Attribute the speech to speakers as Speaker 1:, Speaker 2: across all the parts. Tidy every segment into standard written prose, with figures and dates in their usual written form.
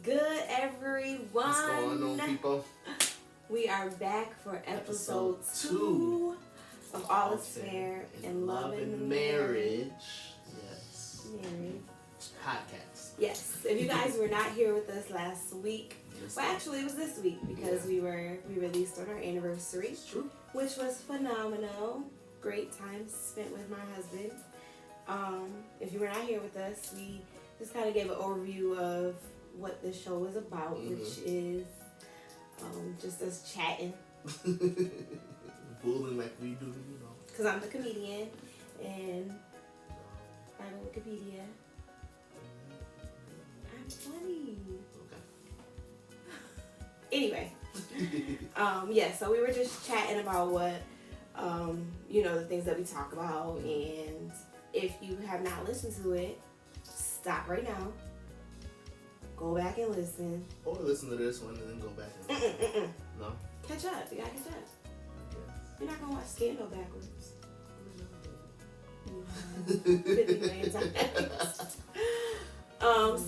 Speaker 1: good, everyone?
Speaker 2: What's going on, people?
Speaker 1: We are back for episode 2 of All Is Fair in Love and Marriage.
Speaker 2: Yes.
Speaker 1: Marriage.
Speaker 2: Podcast.
Speaker 1: Yes. If you guys were not here with us last week, well, actually, it was this week because we released on our anniversary.
Speaker 2: It's true.
Speaker 1: Which was phenomenal. Great time spent with my husband. If you were not here with us, we just kind of gave an overview of what the show is about, which is just us chatting.
Speaker 2: Fooling like we do, you know.
Speaker 1: Because I'm the comedian and I'm Wikipedia. I'm funny.
Speaker 2: Okay.
Speaker 1: Anyway, so we were just chatting about what, the things that we talk about. And if you have not listened to it, stop right now. Go back and listen.
Speaker 2: Or listen to this one and then go back and listen. No?
Speaker 1: Catch up. You gotta catch up.
Speaker 2: Yes.
Speaker 1: You're not gonna watch Scandal backwards. 50 million times.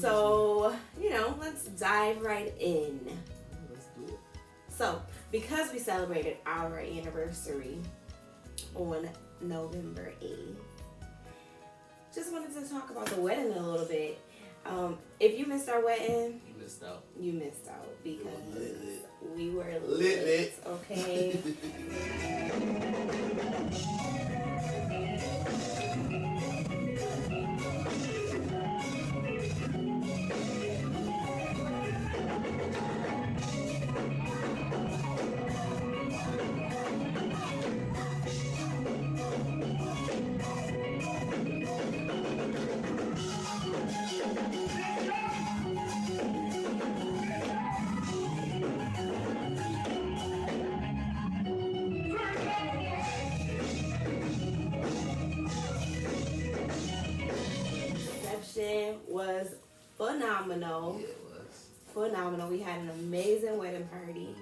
Speaker 1: So, let's dive right in.
Speaker 2: Let's do it.
Speaker 1: So, because we celebrated our anniversary on November 8th, just wanted to talk about the wedding a little bit. If you missed our wedding,
Speaker 2: You missed out.
Speaker 1: Because we were
Speaker 2: lit.
Speaker 1: Okay. Was phenomenal.
Speaker 2: Yeah, it was.
Speaker 1: Phenomenal. We had an amazing wedding party.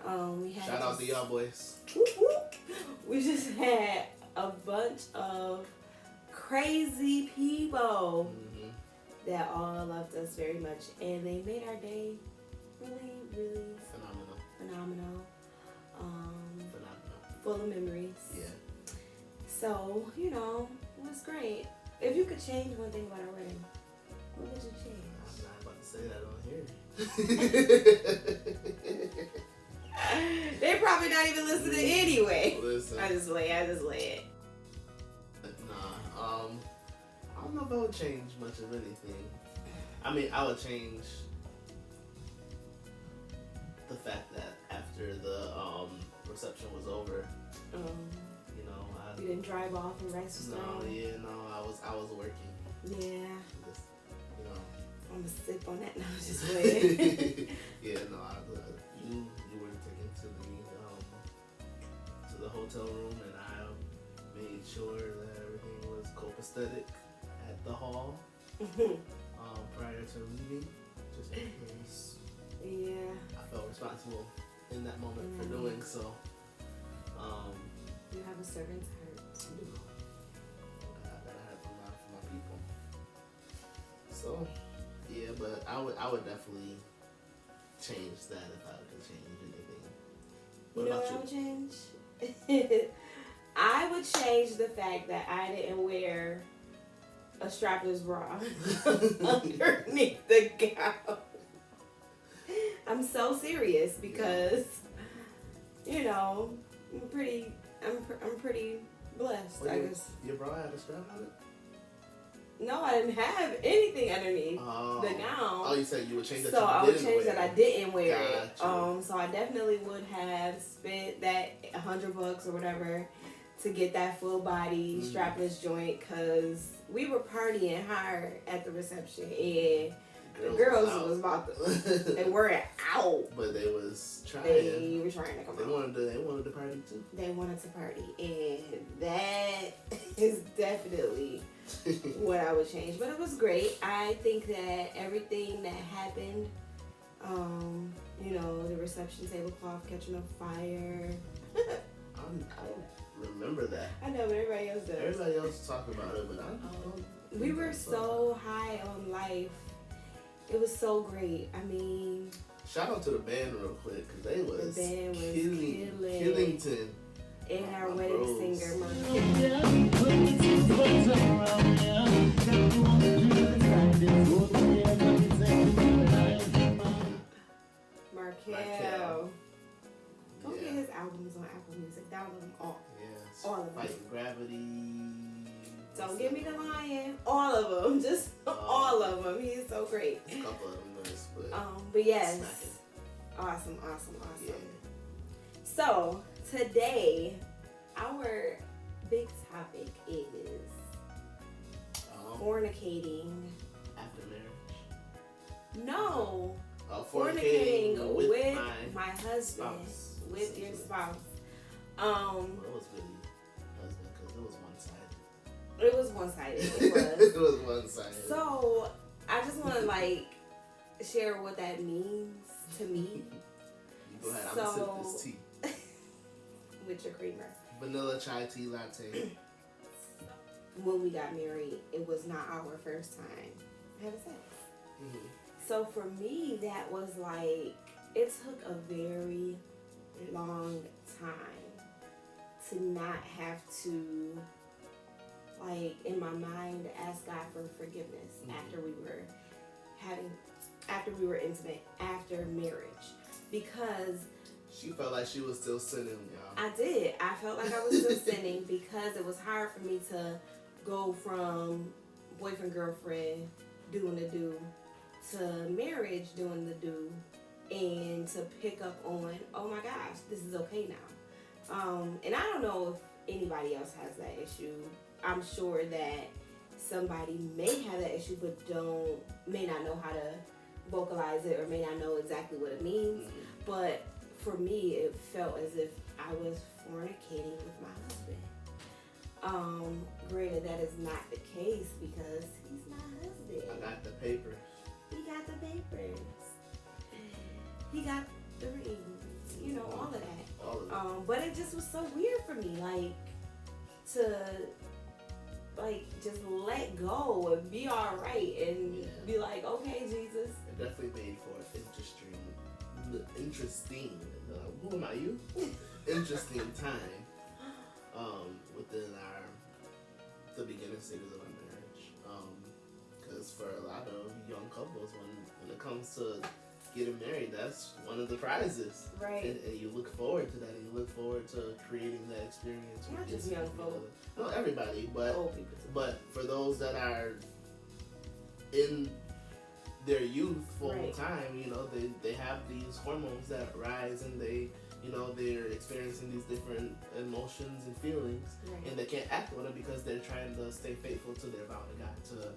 Speaker 2: Mm-hmm. Shout out to y'all boys.
Speaker 1: We just had a bunch of crazy people that all loved us very much, and they made our day really, really phenomenal. Full of memories.
Speaker 2: Yeah.
Speaker 1: So, it was great. If you could change one thing about our wedding, what would you change?
Speaker 2: I'm not about to say that on here.
Speaker 1: They're probably not even listening anyway.
Speaker 2: Listen.
Speaker 1: I just lay it.
Speaker 2: Nah, I don't know if I would change much of anything. I mean, I would change the fact that after the reception was over,
Speaker 1: you didn't drive off and rice was thrown?
Speaker 2: I was working.
Speaker 1: Yeah.
Speaker 2: Just,
Speaker 1: I'm gonna sip on that now. Just wait.
Speaker 2: Yeah, no, you were taken to the hotel room, and I made sure that everything was copacetic at the hall prior to leaving, just because I felt responsible in that moment for doing so.
Speaker 1: You have a servant's heart.
Speaker 2: That I have for my people. So, yeah, but I would definitely change that if I could change anything. What about
Speaker 1: what I would change? I would change the fact that I didn't wear a strapless bra underneath the gown. I'm so serious because, I'm pretty blessed, I guess.
Speaker 2: Your bra had a strap on it?
Speaker 1: No, I didn't have anything underneath the gown.
Speaker 2: Oh, you said you would change that.
Speaker 1: So I would change that I didn't wear it.
Speaker 2: Gotcha.
Speaker 1: So I definitely would have spent that $100 or whatever to get that full body strapless joint, because we were partying hard at the reception and the girls was about to. They weren't out,
Speaker 2: but they was trying.
Speaker 1: They were trying to come out.
Speaker 2: They wanted to party too.
Speaker 1: They wanted to party, and that is definitely what I would change. But it was great. I think that everything that happened, the reception tablecloth catching on fire.
Speaker 2: I don't remember that.
Speaker 1: I know, but everybody else does.
Speaker 2: Everybody else talk about it, but I don't.
Speaker 1: We were so high on life It was so great. I mean,
Speaker 2: shout out to the band real quick, because they was,
Speaker 1: killing.
Speaker 2: Killington.
Speaker 1: And our wedding
Speaker 2: bros.
Speaker 1: singer, Markel. Go get his albums on Apple Music. Download them all.
Speaker 2: Yes.
Speaker 1: All of them.
Speaker 2: Fighting Gravity.
Speaker 1: Don't give me the lion. All of them. Just all of them. He is so great.
Speaker 2: A couple of them nice,
Speaker 1: but yes.
Speaker 2: Smacking.
Speaker 1: Awesome.
Speaker 2: Yeah.
Speaker 1: So, today, our big topic is fornicating.
Speaker 2: After marriage?
Speaker 1: No.
Speaker 2: Fornicating with
Speaker 1: my husband.
Speaker 2: Spouse.
Speaker 1: With your spouse.
Speaker 2: Well, it was really husband, because it was one-sided.
Speaker 1: It was one-sided. It was.
Speaker 2: It was one-sided.
Speaker 1: So, I just want to, share what that means to me.
Speaker 2: You go ahead. I'm going to sip this tea.
Speaker 1: With your creamer.
Speaker 2: Vanilla chai tea latte.
Speaker 1: When we got married, it was not our first time having sex.
Speaker 2: Mm-hmm.
Speaker 1: So for me, that was it took a very long time to not have to, in my mind, ask God for forgiveness after we were intimate, after marriage, because
Speaker 2: she felt like she was still sinning, y'all.
Speaker 1: I did. I felt like I was still sinning because it was hard for me to go from boyfriend, girlfriend, doing the do, to marriage, doing the do, and to pick up on, oh my gosh, this is okay now. And I don't know if anybody else has that issue. I'm sure that somebody may have that issue, but may not know how to vocalize it, or may not know exactly what it means. But for me, it felt as if I was fornicating with my husband. Granted, that is not the case because he's my husband.
Speaker 2: I got the papers.
Speaker 1: He got the papers. He got the ring. All of that.
Speaker 2: All of it.
Speaker 1: But it just was so weird for me, to just let go and be all right and be like, okay, Jesus.
Speaker 2: It definitely made for an interesting. Who am I? You? Interesting time. Within the beginning stages of our marriage. Because for a lot of young couples, when it comes to getting married, that's one of the prizes.
Speaker 1: Right.
Speaker 2: And you look forward to that, and you look forward to creating that experience.
Speaker 1: Not just young folks.
Speaker 2: No, everybody, but
Speaker 1: old people too.
Speaker 2: But for those that are in their youth full time, they have these hormones that rise, and they're experiencing these different emotions and feelings, and they can't act on it because they're trying to stay faithful to their vow to God, to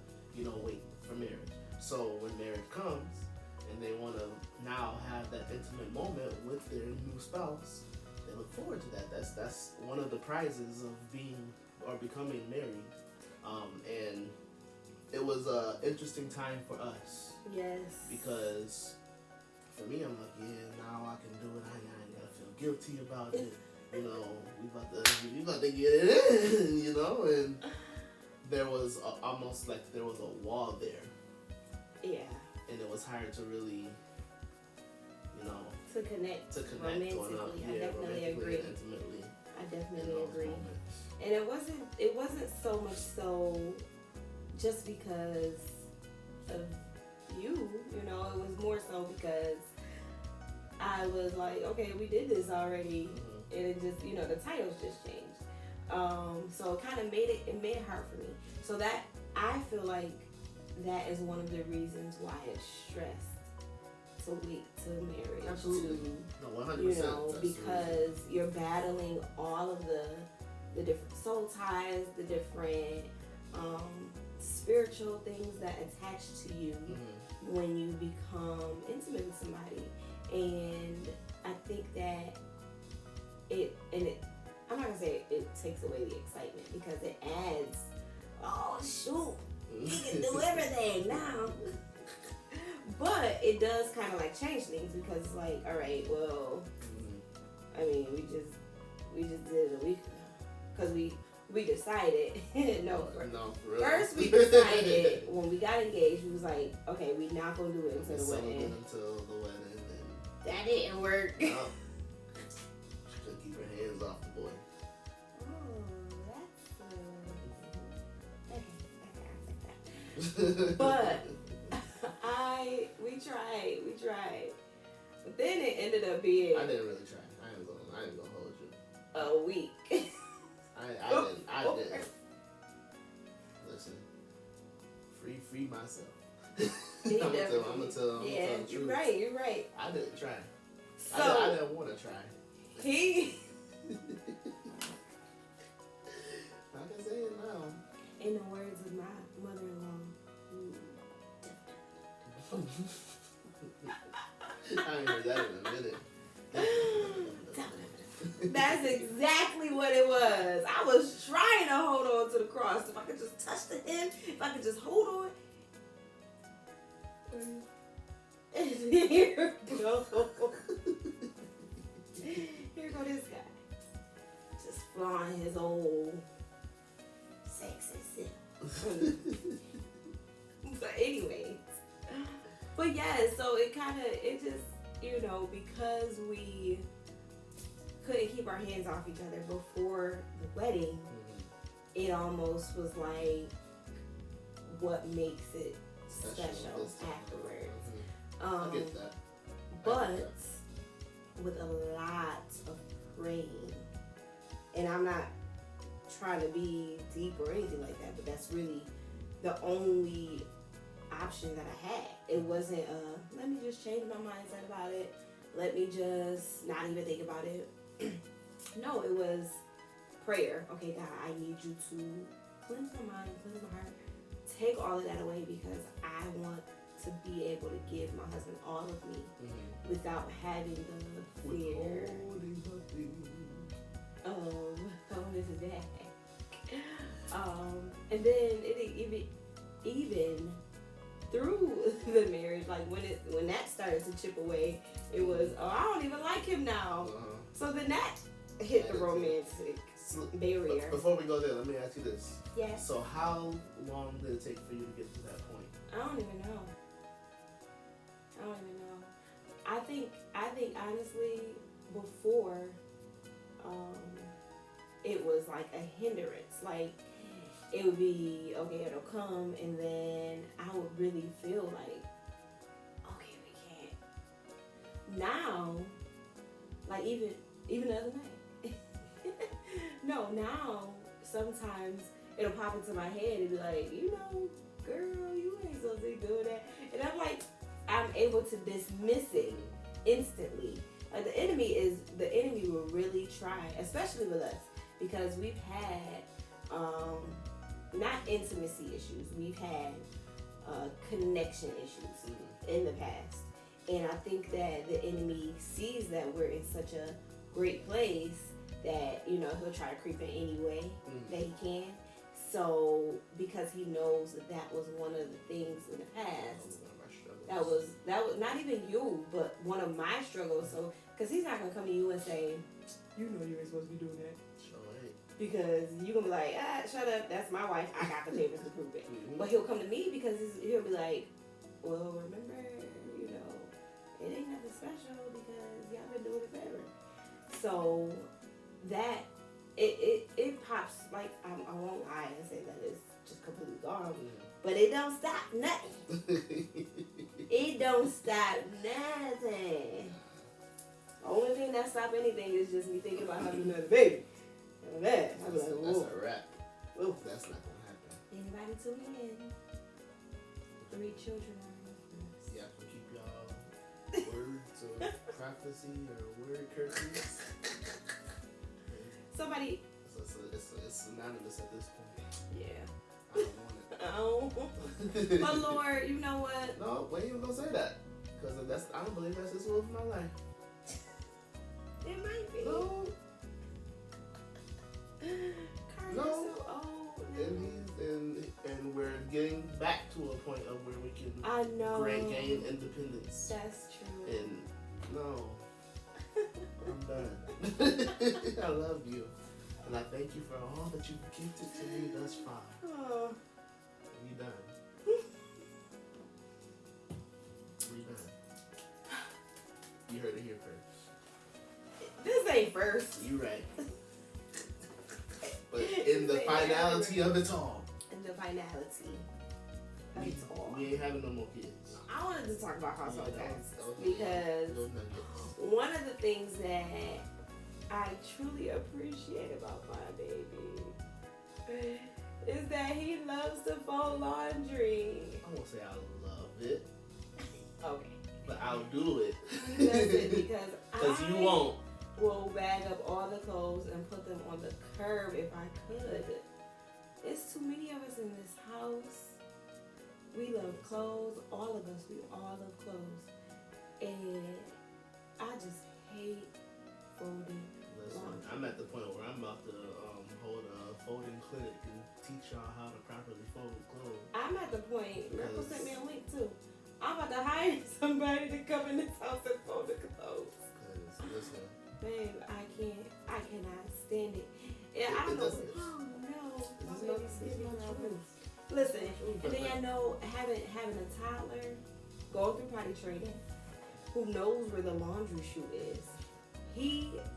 Speaker 2: wait for marriage. So when marriage comes and they want to now have that intimate moment with their new spouse, they look forward to that. That's one of the prizes of being or becoming married. And it was an interesting time for us.
Speaker 1: Yes.
Speaker 2: Because for me, I'm like, now I can do it. I ain't gotta feel guilty about it. We about to get it in, and there was almost like there was a wall there.
Speaker 1: Yeah.
Speaker 2: And it was hard to really,
Speaker 1: to connect romantically. I definitely agree.
Speaker 2: Intimately.
Speaker 1: I definitely agree. And it wasn't so much so just because of you, it was more so because I was like, okay, we did this already, and it just, the titles just changed. So it kind of made it hard for me. So that, I feel like that is one of the reasons why it's stressed to wait till marriage.
Speaker 2: Absolutely. No, 100%.
Speaker 1: Because you're battling all of the different soul ties, the different spiritual things that attach to you when you become intimate with somebody. And I think that I'm not gonna say it takes away the excitement, because it adds, oh shoot, you can do everything now. But it does kind of change things, because it's like, all right, well, I mean, we just did it a week ago, because we we decided, no,
Speaker 2: for real.
Speaker 1: first we decided when we got engaged, we was like, okay, we not gonna do it until the wedding.
Speaker 2: Until the wedding, and
Speaker 1: that didn't work.
Speaker 2: No. She couldn't keep her hands off the boy.
Speaker 1: But we tried. But then it ended up being
Speaker 2: I didn't really try. I ain't gonna hold you.
Speaker 1: a week.
Speaker 2: I didn't. Listen. Free myself. I'm gonna tell the truth.
Speaker 1: You're right.
Speaker 2: I didn't try.
Speaker 1: So
Speaker 2: I didn't want to try.
Speaker 1: He
Speaker 2: I can say it now.
Speaker 1: in the words of my mother-in-law,
Speaker 2: I ain't heard that in a minute.
Speaker 1: that's exactly what it was. I was trying to hold on to the cross. If I could just touch the hem, if I could just hold on. And here go. Here go this guy. Just flying his old sexy self. But anyways. But yeah, so it just, because we couldn't keep our hands off each other before the wedding, it almost was like what makes it special afterwards.
Speaker 2: I get that.
Speaker 1: But with a lot of praying, and I'm not trying to be deep or anything like that, but that's really the only option that I had. It wasn't let me just change my mindset about it, let me just not even think about it. No, it was prayer. Okay, God, I need you to cleanse my mind, cleanse my heart, take all of that away, because I want to be able to give my husband all of me without having the fear of his back. And then it even through the marriage, like when that started to chip away, it was, I don't even like him now. So then that hit the romantic barrier.
Speaker 2: Before we go there, let me ask you this.
Speaker 1: Yes.
Speaker 2: So how long did it take for you to get to that point?
Speaker 1: I don't even know. I think honestly, before, it was like a hindrance. Like, it would be, okay, it'll come, and then I would really feel like, okay, we can't. Now, like even the other night. No, now, sometimes it'll pop into my head and be like, girl, you ain't supposed to be doing that. And I'm like, I'm able to dismiss it instantly. Like, the enemy will really try, especially with us, because we've had, not intimacy issues, we've had connection issues in the past. And I think that the enemy sees that we're in such a great place that, he'll try to creep in any way that he can. So, because he knows that was one of the things in the past, that was not even you, but one of my struggles. So, because he's not going to come to you and say, you ain't supposed to be doing that. Because you're going to be like, shut up, that's my wife, I got the papers to prove it. But he'll come to me because he'll be like, well, remember, it ain't nothing special because y'all been doing it forever. So that, it pops, like, I won't lie and say that it's just completely gone. But it don't stop nothing. It don't stop nothing. The only thing that stops anything is just me thinking about having another baby. That's
Speaker 2: a wrap.
Speaker 1: Ooh.
Speaker 2: That's not gonna happen.
Speaker 1: Anybody tuning in? 3 children are in the
Speaker 2: yeah, so keep y'all words of prophecy or word curses.
Speaker 1: Somebody.
Speaker 2: It's anonymous at this point.
Speaker 1: Yeah.
Speaker 2: I don't want it.
Speaker 1: Oh. But Lord, you know what?
Speaker 2: No, we ain't even gonna say that, because I don't believe that's His will for my life.
Speaker 1: It might be.
Speaker 2: No.
Speaker 1: No. So old.
Speaker 2: And we're getting back to a point of where we can gain independence.
Speaker 1: That's true.
Speaker 2: And no, I'm done. I love you. And I thank you for all that you've gifted to me thus far.
Speaker 1: Oh.
Speaker 2: We done. We done. You heard it here first.
Speaker 1: This ain't first.
Speaker 2: You right. But in the finality of it all.
Speaker 1: In the finality of it all.
Speaker 2: We ain't having no more kids.
Speaker 1: I wanted to talk about household tax
Speaker 2: Because
Speaker 1: because one of the things that I truly appreciate about my baby is that he loves to fold laundry.
Speaker 2: I won't say I love it,
Speaker 1: Okay.
Speaker 2: but I'll do it.
Speaker 1: He does it because
Speaker 2: you won't.
Speaker 1: Will bag up all the clothes and put them on the curb if I could. It's too many of us in this house. We love clothes. All of us. We all love clothes. And I just hate folding.
Speaker 2: Listen, I'm at the point where I'm about to hold a folding clinic and teach y'all how to properly fold clothes.
Speaker 1: I'm at the point, Miracle sent me a link too. I'm about to hire somebody to come in this house and fold the clothes.
Speaker 2: Cause listen,
Speaker 1: babe, I cannot stand it. And I don't know. Oh no, my baby's sleeping on my roof. Listen, and then I know having a toddler going through potty training, who knows where the laundry chute is.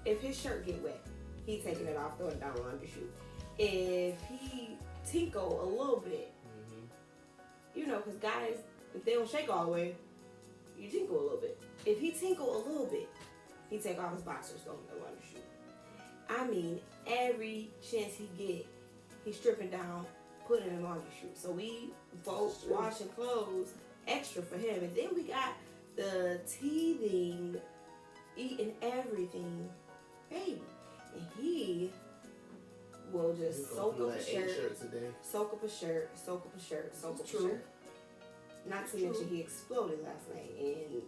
Speaker 1: If his shirt get wet, he taking it off, throwing it down the laundry chute. If he tinkle a little bit, you know, because guys, if they don't shake all the way, you tinkle a little bit. If he tinkle a little bit, he take off his boxers, throw them in the laundry chute. I mean, every chance he get, he's stripping down, put it in the laundry chute. So we both washing clothes extra for him, and then we got the teething, eating everything baby, and he will just soak up a shirt, soak up a shirt, soak up a shirt, soak up a shirt. Not to mention he exploded last night, and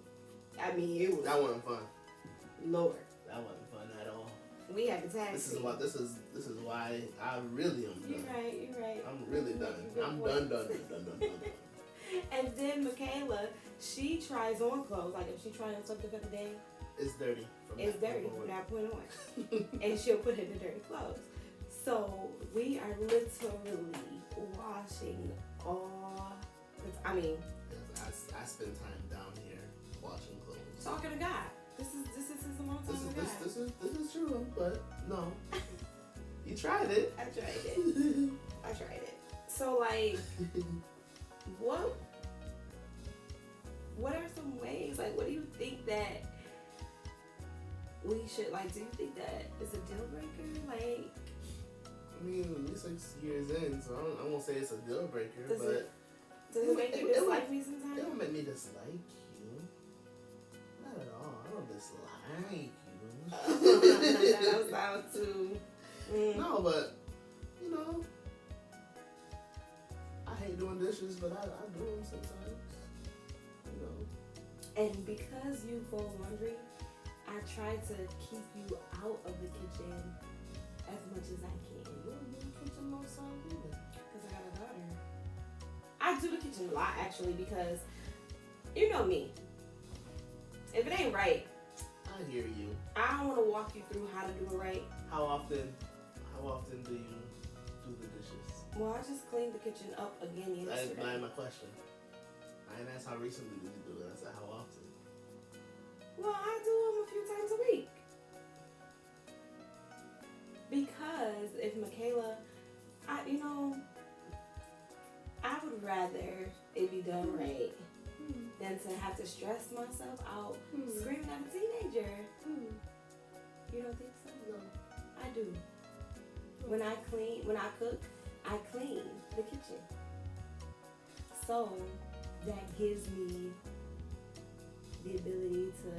Speaker 1: I mean it was
Speaker 2: that wasn't fun.
Speaker 1: Lord,
Speaker 2: that wasn't fun at all.
Speaker 1: We had to tag.
Speaker 2: This is why I really am done.
Speaker 1: You're right.
Speaker 2: I'm really done. I'm done.
Speaker 1: And then Michaela, she tries on clothes. Like if she tries on something for the day,
Speaker 2: it's dirty.
Speaker 1: It's dirty from that point on. And she'll put it in the dirty clothes. So we are literally washing all. I mean,
Speaker 2: I spend time down here washing clothes.
Speaker 1: Talking to God. This is a long time ago.
Speaker 2: This is true, but no. You tried it.
Speaker 1: I tried it. So like, what are some ways? Like, what do you think that we should like? Do you think that is a deal breaker? Like,
Speaker 2: I mean, we're 6 years in, so I won't say it's a deal breaker,
Speaker 1: does it make you dislike me sometimes?
Speaker 2: It don't make me dislike you. Not at all. I don't dislike you.
Speaker 1: That sounds too.
Speaker 2: No, but you know, I hate doing dishes, but I do them sometimes. You know.
Speaker 1: And because you fold laundry, I try to keep you out of the kitchen as much as I can.
Speaker 2: You don't do the kitchen most time either.
Speaker 1: Because I got a daughter. I do the kitchen a lot actually because you know me. If it ain't right,
Speaker 2: I hear you.
Speaker 1: I don't want to walk you through how to do it right.
Speaker 2: How often do you do the dishes?
Speaker 1: Well, I just cleaned the kitchen up again yesterday.
Speaker 2: That is my question. I didn't ask how recently did you do it. I said how often.
Speaker 1: Well, I do them a few times a week. Because if Michaela, I would rather it be done right than to have to stress myself out screaming at a teenager. You don't think so?
Speaker 2: No.
Speaker 1: I do. When I cook, I clean the kitchen. So that gives me the ability to,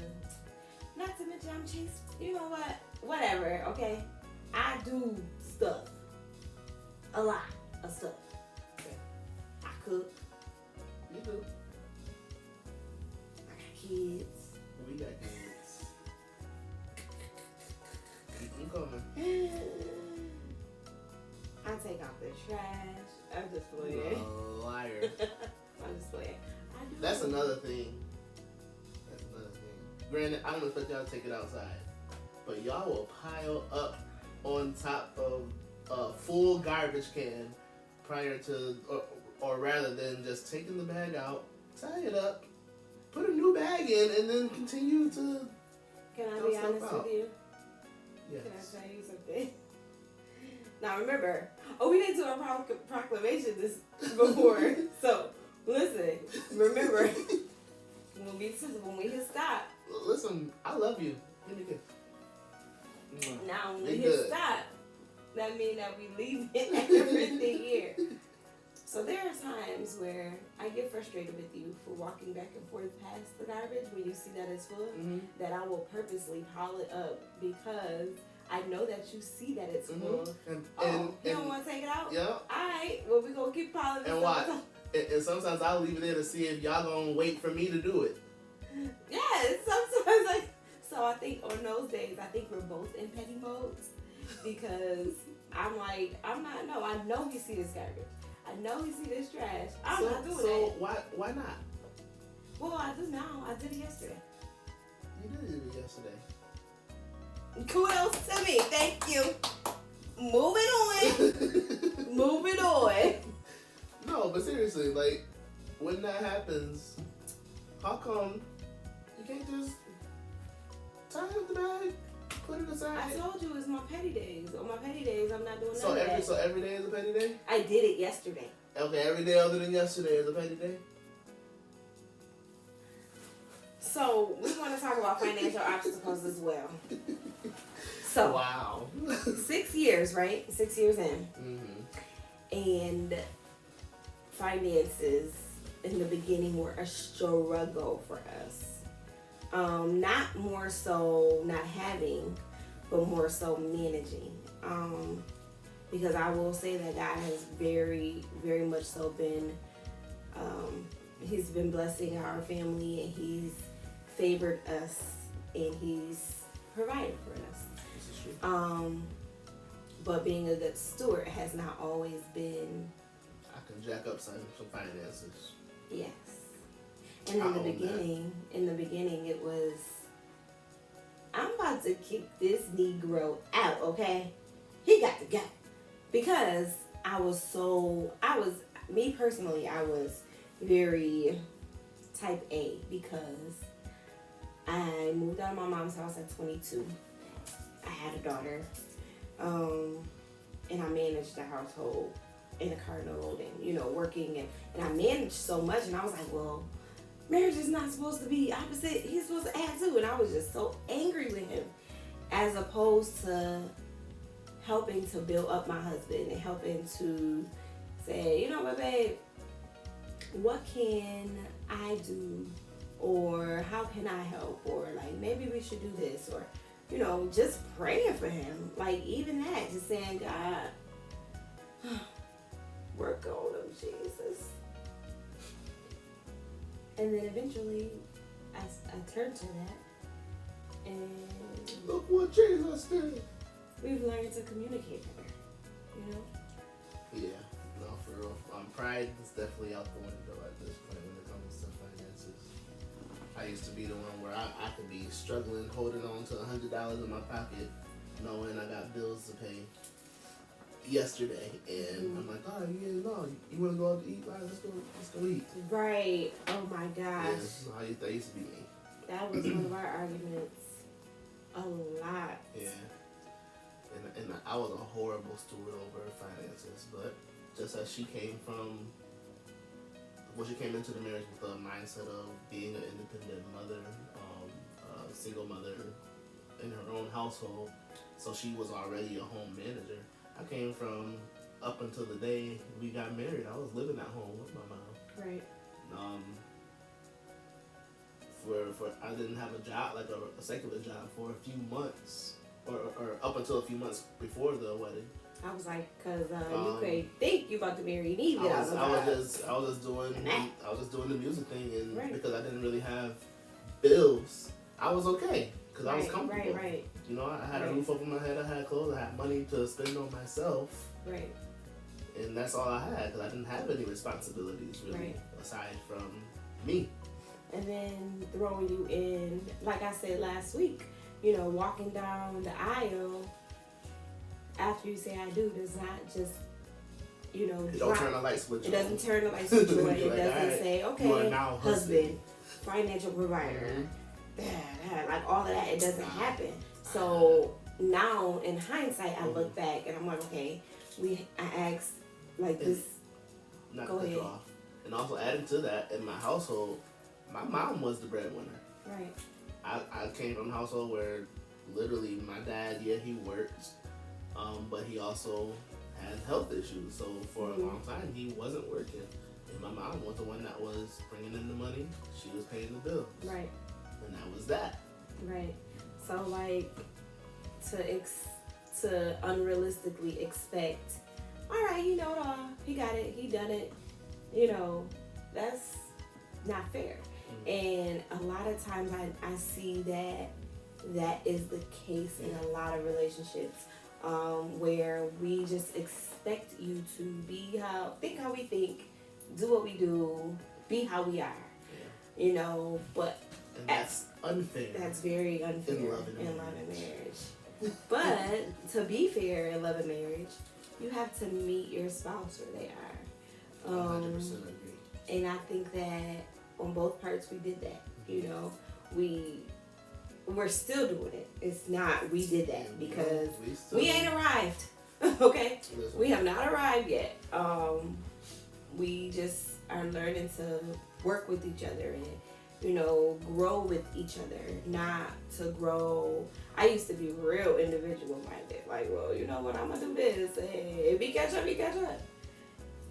Speaker 1: not to mention I'm chasing, you know what? Whatever, okay? I do stuff. A lot of stuff.
Speaker 2: Okay.
Speaker 1: I cook.
Speaker 2: You do.
Speaker 1: I got kids.
Speaker 2: We got kids. Keep them coming.
Speaker 1: I take out the trash. I'm just playing.
Speaker 2: Liar.
Speaker 1: I'm just playing.
Speaker 2: That's another thing. Granted, I don't expect y'all to take it outside, but y'all will pile up on top of a full garbage can prior to, or rather than just taking the bag out, tie it up, put a new bag in, and then continue to.
Speaker 1: Can I be honest with you?
Speaker 2: Yes.
Speaker 1: Can I tell you something? Now remember, we didn't do a proclamation this before. So listen, remember when we hit stop.
Speaker 2: Listen, I love you. Give me a kiss.
Speaker 1: Now when we hit stop, that means that we leave everything here. So there are times where I get frustrated with you for walking back and forth past the garbage when you see that it's full, that I will purposely pile it up because I know that you see that it's full. You don't want to take it out?
Speaker 2: Yeah.
Speaker 1: Alright, well we're going to keep piling it up.
Speaker 2: And watch. And sometimes I'll leave it there to see if y'all going to wait for me to do it.
Speaker 1: Yes, sometimes so I think on those days, I think we're both in petty modes because I'm like, I know he see this garbage. I know he see this trash. I'm not doing it.
Speaker 2: So why not?
Speaker 1: Well, I do now. I did it yesterday.
Speaker 2: You did it yesterday.
Speaker 1: Kudos to me. Thank you. Moving on. Moving on.
Speaker 2: No, but seriously, like, when that happens, how come you can't just tie up the bag, put it aside?
Speaker 1: I told you it's my petty days. On my petty days, I'm not doing that.
Speaker 2: So every day is a petty day?
Speaker 1: I did it yesterday.
Speaker 2: Okay, every day other than yesterday is a petty day?
Speaker 1: So, we want to talk about financial obstacles as well. So,
Speaker 2: wow.
Speaker 1: 6 years, right? 6 years in. And finances in the beginning were a struggle for us. Not more so not having, but more so managing. Because I will say that God has very, very much so been, he's been blessing our family and he's favored us and he's provided for us.
Speaker 2: This is true.
Speaker 1: But being a good steward has not always been.
Speaker 2: I can jack up some finances.
Speaker 1: Yes. And in the beginning it was, I'm about to kick this Negro out, okay? He got to go. Because I was very type A because I moved out of my mom's house at 22. I had a daughter. And I managed the household in a carload and, working and I managed so much and I was like, well, marriage is not supposed to be opposite. He's supposed to add to. And I was just so angry with him as opposed to helping to build up my husband and helping to say, you know what, babe, what can I do? Or how can I help? Or like, maybe we should do this or, just praying for him. Like even that, just saying, God, work on him, Jesus. And then eventually I turned to that and
Speaker 2: look what Jesus did.
Speaker 1: We've learned to communicate better,
Speaker 2: Yeah, no, for real. Pride is definitely out the window at this point when it comes to finances. I used to be the one where I could be struggling, holding on to $100 in my pocket, knowing I got bills to pay yesterday, and I'm like, oh, you want to go out to eat? All right, let's go eat.
Speaker 1: Right. Oh my gosh.
Speaker 2: Yeah, that used to be me.
Speaker 1: That was one of our arguments. A lot.
Speaker 2: Yeah. And I was a horrible steward over finances, but just as she came into the marriage with a mindset of being an independent mother, a single mother in her own household, so she was already a home manager. I came from, up until the day we got married, I was living at home with my mom.
Speaker 1: Right.
Speaker 2: I didn't have a job, like a secular job, for a few months, or up until a few months before the wedding.
Speaker 1: I was like, cause you could think you about to marry me.
Speaker 2: I was just doing the music thing, and because I didn't really have bills, I was okay because I was comfortable.
Speaker 1: Right.
Speaker 2: I had a roof over my head, I had clothes, I had money to spend on myself.
Speaker 1: Right.
Speaker 2: And that's all I had because I didn't have any responsibilities really aside from me.
Speaker 1: And then throwing you in, like I said last week, walking down the aisle, after you say I do does not just, you know,
Speaker 2: It don't turn the light switch on.
Speaker 1: It doesn't turn the light switch on.
Speaker 2: Like,
Speaker 1: It doesn't
Speaker 2: right,
Speaker 1: say,
Speaker 2: you are
Speaker 1: okay,
Speaker 2: now
Speaker 1: husband, financial provider, like all of that. It doesn't happen. So now in hindsight, I look back and I'm like, okay, I asked like this.
Speaker 2: Not
Speaker 1: go
Speaker 2: to
Speaker 1: ahead.
Speaker 2: off. And also adding to that, in my household, my mom was the breadwinner.
Speaker 1: Right.
Speaker 2: I came from a household where literally my dad, he works, but he also had health issues. So for a long time, he wasn't working. And my mom was the one that was bringing in the money. She was paying the bills.
Speaker 1: Right.
Speaker 2: And that was that.
Speaker 1: Right. So like to unrealistically expect, all right, you know it all. He got it. He done it. You know, that's not fair. And a lot of times I see that is the case in a lot of relationships, where we just expect you to think how we think, do what we do, be how we are.
Speaker 2: Yeah.
Speaker 1: You know, but
Speaker 2: and that's unfair.
Speaker 1: That's very unfair
Speaker 2: in love and
Speaker 1: marriage. But to be fair in love and marriage, you have to meet your spouse where they are.
Speaker 2: 100% agree.
Speaker 1: And I think that on both parts we did that. You know, we're still doing it. It's not we did that because we ain't arrived. Okay,
Speaker 2: Listen.
Speaker 1: we have not arrived yet. We just are learning to work with each other and, you know, grow with each other, not to grow. I used to be real individual minded, like, well, you know what, I'm gonna do this. Hey, if we catch up, we catch up.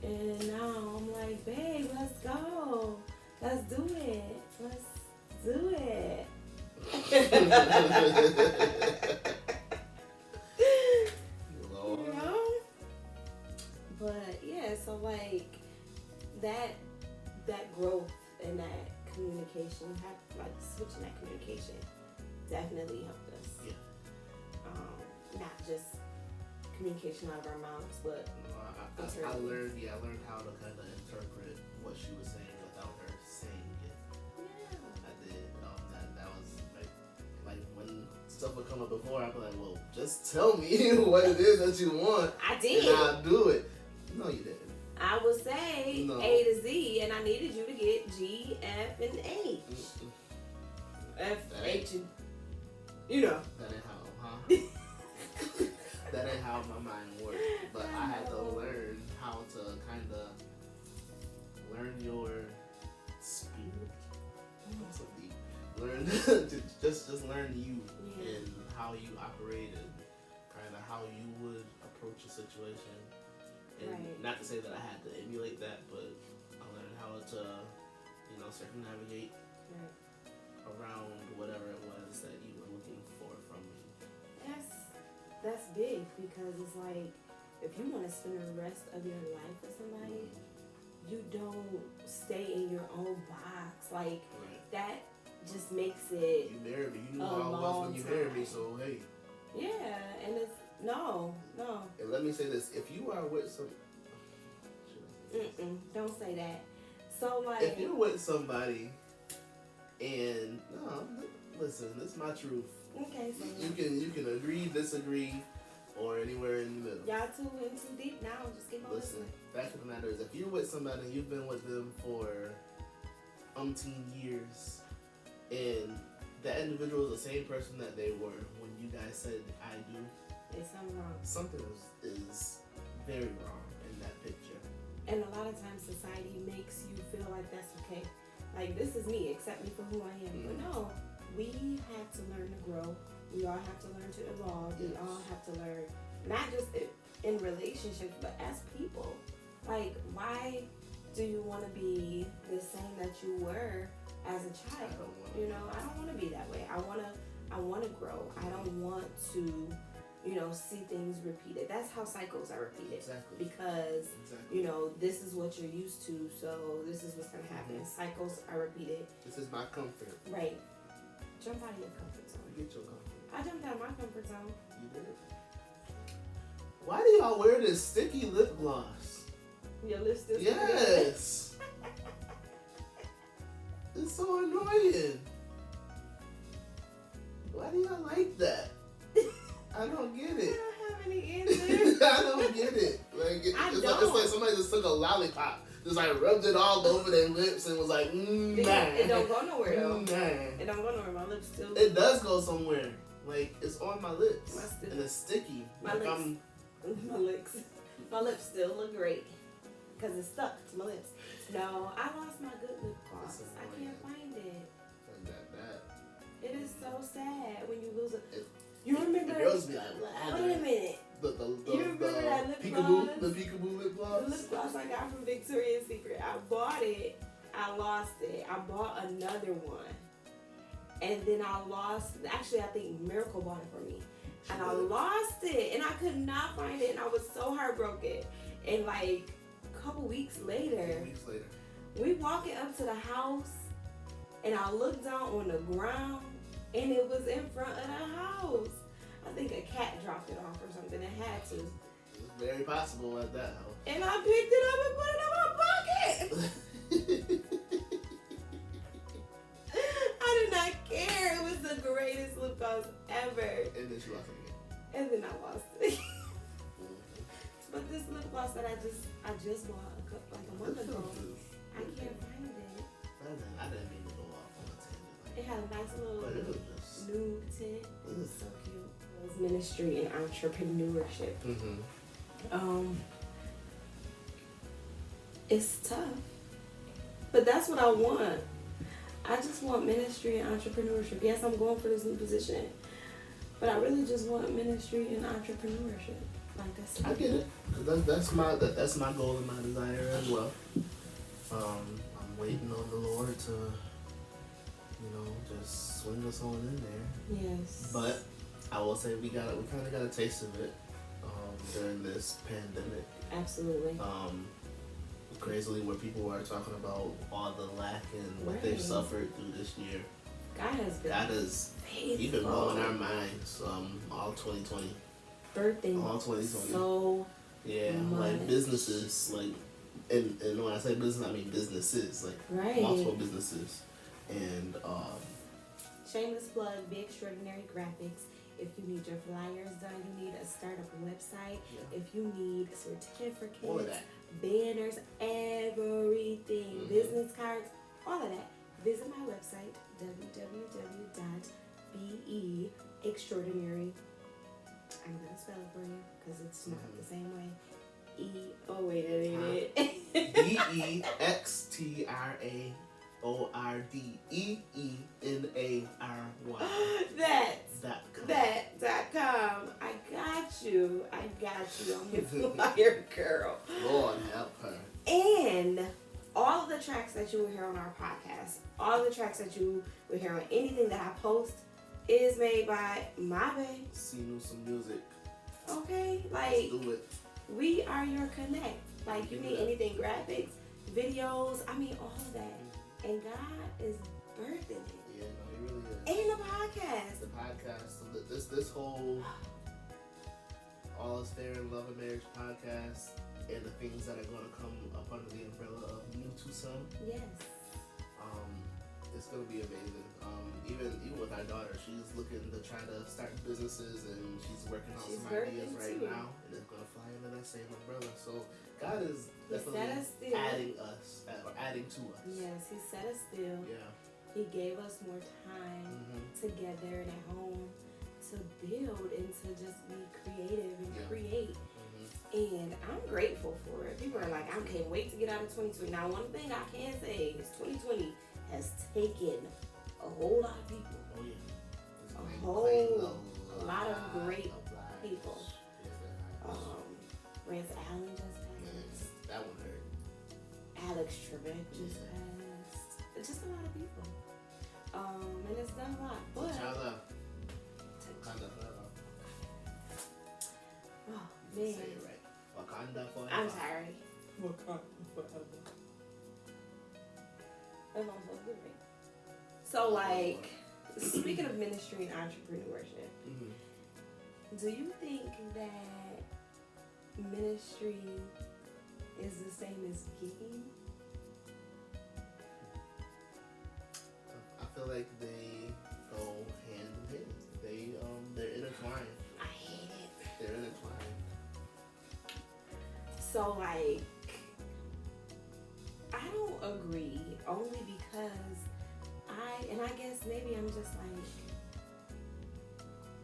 Speaker 1: And now I'm like, babe, let's go. Let's do it. Let's do it.
Speaker 2: Lord.
Speaker 1: You know? But yeah, so like that growth and that communication, like switching that communication definitely helped us.
Speaker 2: Yeah.
Speaker 1: Not just communication out of our mouths, but
Speaker 2: I learned how to kind of interpret what she was saying without her saying it.
Speaker 1: yeah.
Speaker 2: I did. That was like when stuff would come up before, I'd be like, well, just tell me what it is that you want.
Speaker 1: I did.
Speaker 2: And I'll do it. No, you didn't.
Speaker 1: I would say
Speaker 2: No.
Speaker 1: A to Z, and I needed you to get G, F, and H. F, H, and you know.
Speaker 2: That ain't how, huh? That ain't how my mind works. But I had to learn how to kind of learn your spirit. So deep. Learn just learn you and how you operate and kind of how you would approach a situation. And not to say that I had to emulate that, but I learned how to, circumnavigate around whatever it was that you were looking for from me.
Speaker 1: That's big, because it's like, if you want to spend the rest of your life with somebody, you don't stay in your own box. Like, that just makes it.
Speaker 2: You married me. You knew how I was when you married me, so hey.
Speaker 1: Yeah, and it's no.
Speaker 2: And let me say this: if you are with some,
Speaker 1: don't say that. So like,
Speaker 2: if you're with somebody, and listen, this is my truth.
Speaker 1: Okay, so
Speaker 2: You can agree, disagree, or anywhere in the middle.
Speaker 1: y'all too in too deep now. Just keep on
Speaker 2: Listen,
Speaker 1: listening.
Speaker 2: fact of the matter is, if you're with somebody and you've been with them for umpteen years, and that individual is the same person that they were when you guys said I do,
Speaker 1: There's something wrong.
Speaker 2: something is very wrong in that picture.
Speaker 1: And a lot of times society makes you feel like that's okay. Like, this is me, accept me for who I am. But no, we have to learn to grow. We all have to learn to evolve. We all have to learn, not just in relationships, but as people. Like, why do you want to be the same that you were as a child? I don't want to be that way. I want to grow. I don't want to, see things repeated. That's how cycles are repeated.
Speaker 2: Exactly.
Speaker 1: Because, this is what you're used to, so this is what's going to happen. Cycles are repeated.
Speaker 2: This is my comfort.
Speaker 1: Right. Jump out of your comfort zone.
Speaker 2: Get your comfort.
Speaker 1: I jumped out of my comfort zone.
Speaker 2: You did. Why do y'all wear this sticky lip gloss?
Speaker 1: Your lip still
Speaker 2: Yes. It's so annoying. Why do y'all like that? I don't get
Speaker 1: I
Speaker 2: it.
Speaker 1: don't have any answers
Speaker 2: lollipop. Just like rubbed it all over their lips and was like,
Speaker 1: It don't go nowhere though.
Speaker 2: Nah.
Speaker 1: It don't go nowhere. My lips still.
Speaker 2: It does go somewhere. Like it's on my lips and it's sticky.
Speaker 1: My lips still look great because it's stuck to my lips. No, I lost my good lip gloss. I can't find it. It is so sad when you lose it. You remember?
Speaker 2: The girls be like,
Speaker 1: wait a minute. You remember that lip gloss?
Speaker 2: The peekaboo lip gloss?
Speaker 1: The lip gloss I got from Victoria's Secret. I bought it. I lost it. I bought another one. And then I lost. Actually, I think Miracle bought it for me. And I lost it. And I could not find it. And I was so heartbroken. And like a couple weeks later, we walking up to the house. And I looked down on the ground. And it was in front of the house. I think a cat dropped it off or something. It had to.
Speaker 2: It's very possible at that house.
Speaker 1: And I picked it up and put it in my pocket. I did not care. It was the greatest lip gloss ever.
Speaker 2: And then she lost it again.
Speaker 1: And then I lost it. But this lip gloss that I just bought like a month ago, I can't find it.
Speaker 2: I didn't mean to go off on a tangent.
Speaker 1: It had a nice little
Speaker 2: just
Speaker 1: nude tint. It was so cute. It was ministry and entrepreneurship. It's tough, but that's what I want. I just want ministry and entrepreneurship. Yes, I'm going for this new position, but I really just want ministry and entrepreneurship. Like that's.
Speaker 2: I get it. That's my goal and my desire as well. I'm waiting on the Lord to, just swing us on in there.
Speaker 1: Yes.
Speaker 2: But I will say we kind of got a taste of it during this pandemic.
Speaker 1: Absolutely.
Speaker 2: Crazily, where people are talking about all the lack and what they've suffered through this year. God has even blowing our minds. All 2020.
Speaker 1: Birthing.
Speaker 2: All 2020.
Speaker 1: So.
Speaker 2: Yeah,
Speaker 1: much.
Speaker 2: like businesses, like, and when I say business, I mean businesses, like multiple businesses, and
Speaker 1: shameless plug, Be Extraordinary Graphics. If you need your flyers done, you need a startup website. Yeah. If you need certificates,
Speaker 2: all of that.
Speaker 1: Banners, everything, business cards, all of that. Visit my website, www.beextraordinary. I'm going to spell it for you because it's not the same way. Wait a minute. That.com. I got you. I'm your flyer girl.
Speaker 2: Lord help her.
Speaker 1: And all of the tracks that you will hear on our podcast, all the tracks that you will hear on anything that I post is made by my babe.
Speaker 2: Seen some music.
Speaker 1: Okay?
Speaker 2: Let's do it.
Speaker 1: We are your connect. Like, you need anything, graphics, videos, I mean, all of that. And God is birthing it.
Speaker 2: Yeah, no, He really is.
Speaker 1: And the podcast.
Speaker 2: So this whole All Is Fair in Love and Marriage podcast and the things that are going to come up under the umbrella of New to Some.
Speaker 1: Yes.
Speaker 2: It's going to be amazing. Even with our daughter, she's looking to try to start businesses and she's working on some ideas right now, and it's going to fly under that same umbrella. So God is definitely adding to us.
Speaker 1: Yes, He set us still.
Speaker 2: Yeah.
Speaker 1: He gave us more time together and at home to build and to just be creative and create. And I'm grateful for it. People are like, I can't wait to get out of 2020. Now, one thing I can say is 2020 has taken a whole lot of people.
Speaker 2: Oh, yeah.
Speaker 1: A whole lot of great people. Rance Allen just passed.
Speaker 2: That one hurt.
Speaker 1: Alex Trebek just passed. It's just a lot of people. And it's done a lot. But oh, man.
Speaker 2: Say it right. Wakanda forever.
Speaker 1: I'm sorry. Wakanda forever. That's what I'm supposed to do, right? So, like, speaking of ministry and entrepreneurship, do you think that ministry is the same as giving?
Speaker 2: I feel like they go hand in hand. They're intertwined.
Speaker 1: I hate it.
Speaker 2: They're intertwined.
Speaker 1: So, like, agree, only because I guess maybe I'm just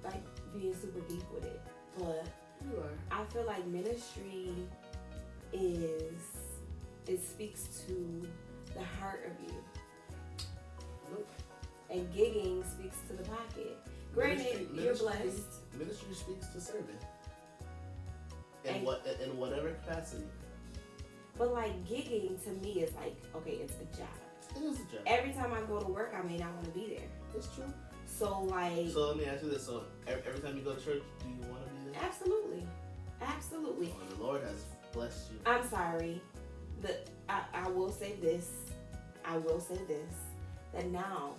Speaker 1: like being super deep with it, but
Speaker 2: You are.
Speaker 1: I feel like ministry it speaks to the heart of you,
Speaker 2: Nope.
Speaker 1: and gigging speaks to the pocket. Granted, you're blessed.
Speaker 2: Ministry speaks to serving.
Speaker 1: And-
Speaker 2: In whatever capacity.
Speaker 1: But like gigging to me is like, okay, it's a job.
Speaker 2: It is a job.
Speaker 1: Every time I go to work, I may not want to be there.
Speaker 2: It's true.
Speaker 1: So like,
Speaker 2: So let me ask you this: so every time you go to church, do you want to be there?
Speaker 1: absolutely, absolutely.
Speaker 2: Oh, the Lord has blessed you.
Speaker 1: I'm sorry. I will say this. That now,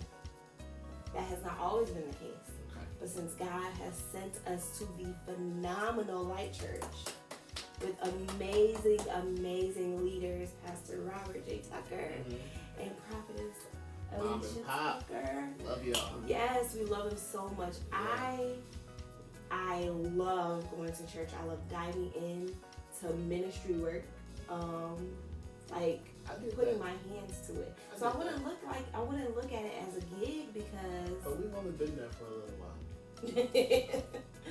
Speaker 1: that has not always been the case.
Speaker 2: Okay.
Speaker 1: But since God has sent us to the phenomenal Light Church with amazing leaders, Pastor Robert J. Tucker and Prophetess
Speaker 2: Mom and
Speaker 1: Alicia
Speaker 2: Pop.
Speaker 1: Tucker.
Speaker 2: Love y'all.
Speaker 1: Yes, we love him so much.
Speaker 2: Yeah.
Speaker 1: I love going to church. I love diving in to ministry work. Like
Speaker 2: I get
Speaker 1: putting
Speaker 2: that.
Speaker 1: my hands to it.
Speaker 2: I
Speaker 1: So I
Speaker 2: get
Speaker 1: wouldn't look at it as a gig because
Speaker 2: But we've only been there for a little while.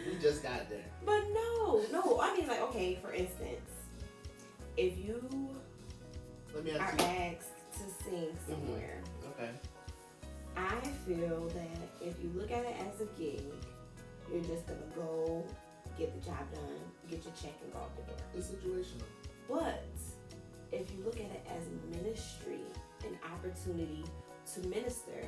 Speaker 2: We just got there.
Speaker 1: But no. I mean, like, okay, for instance, if you
Speaker 2: Let me
Speaker 1: are
Speaker 2: ask you.
Speaker 1: asked to sing somewhere,
Speaker 2: Okay.
Speaker 1: I feel that if you look at it as a gig, you're just gonna go get the job done, get your check, and go out the door.
Speaker 2: It's situational.
Speaker 1: But if you look at it as ministry, an opportunity to minister,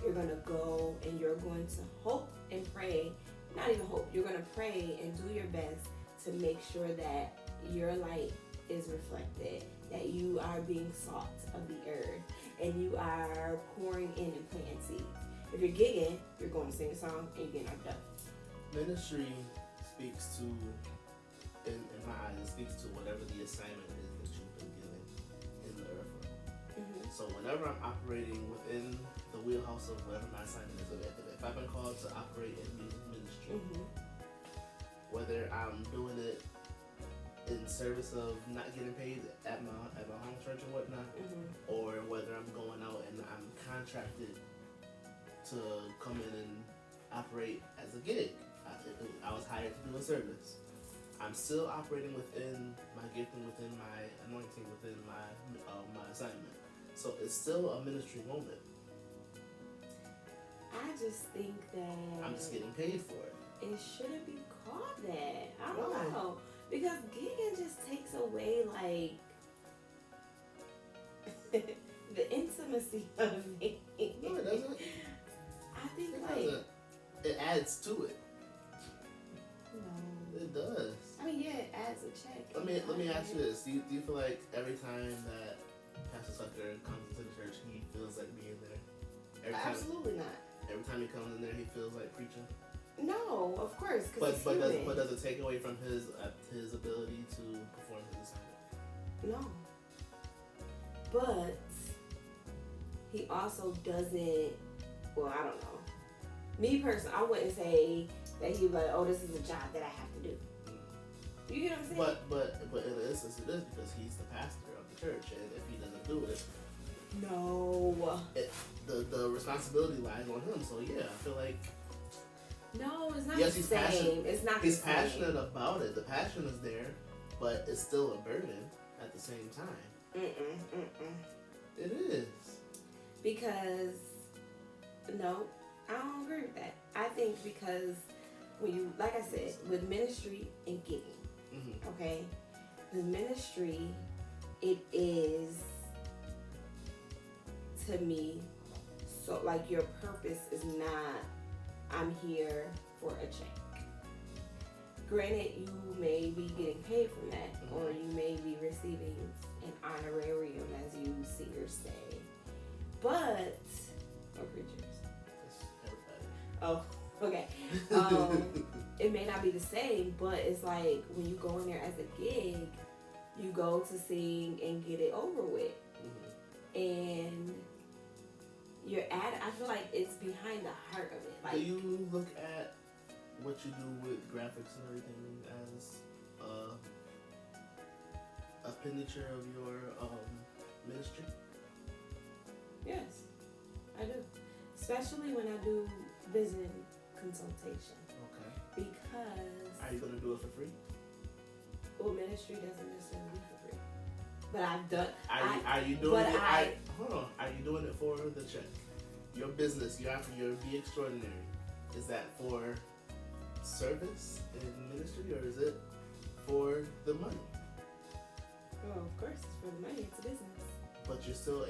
Speaker 1: you're going to go and you're going to hope and pray. Not even hope, you're going to pray and do your best to make sure that your light is reflected, that you are being salt of the earth, and you are pouring in and planting seeds. If you're gigging, you're going to sing a song and you're getting knocked up.
Speaker 2: Ministry speaks to, in my eyes, it speaks to whatever the assignment is that you've been given in the earth realm. So whenever I'm operating within the wheelhouse of whatever my assignment is, if I've been called to operate in music ministry, whether I'm doing it in service of not getting paid at my home church or whatnot, or whether I'm going out and I'm contracted to come in and operate as a gig. I was hired to do a service. I'm still operating within my gifting, within my anointing, within my assignment. So it's still a ministry moment.
Speaker 1: I just think that
Speaker 2: I'm just getting paid for it.
Speaker 1: it shouldn't be called that. I
Speaker 2: Why?
Speaker 1: don't know. Because gigging just takes away like the intimacy of it.
Speaker 2: No, it doesn't.
Speaker 1: I think
Speaker 2: It
Speaker 1: like
Speaker 2: doesn't. It adds to it.
Speaker 1: no.
Speaker 2: It does.
Speaker 1: I mean, yeah, it adds a check.
Speaker 2: Let me ask you this: do you feel like every time that Pastor Tucker comes into the church, he feels like being there?
Speaker 1: Absolutely not.
Speaker 2: Every time he comes in there, he feels like preaching.
Speaker 1: No, of course, because
Speaker 2: But does it take away from his ability to perform his assignment?
Speaker 1: No. But he also doesn't. Well, I don't know. Me personally, I wouldn't say that he'd be like, "Oh, this is a job that I have to do." You get what I'm saying?
Speaker 2: But in this instance, it is because he's the pastor of the church, and if he doesn't do it,
Speaker 1: no.
Speaker 2: The responsibility lies on him. So yeah, I feel like
Speaker 1: No, it's not
Speaker 2: yes,
Speaker 1: the
Speaker 2: he's
Speaker 1: same.
Speaker 2: passionate.
Speaker 1: It's not
Speaker 2: He's
Speaker 1: the same.
Speaker 2: passionate about it. The passion is there, but it's still a burden at the same time. It is.
Speaker 1: Because no, I don't agree with that. I think because when you, like I said, with ministry and giving, okay, the ministry, it is to me, so like your purpose is not, I'm here for a check. Granted, you may be getting paid from that, or you may be receiving an honorarium, as you singers say. But, or preachers. Oh, okay. It may not be the same, but it's like when you go in there as a gig, you go to sing and get it over with. And you're at, I feel like it's behind the heart of it. Like,
Speaker 2: do you look at what you do with graphics and everything as appendage of your ministry?
Speaker 1: especially when I do vision consultation.
Speaker 2: Okay.
Speaker 1: Because
Speaker 2: Are you gonna do it for free?
Speaker 1: well, ministry doesn't necessarily be for free. But I've done.
Speaker 2: Are you doing it? Hold on. Are you doing it for the check? Your business, your Be Extraordinary, is that for service in ministry, or is it for the money?
Speaker 1: Well, of course, it's for the money. It's a business.
Speaker 2: But you're still,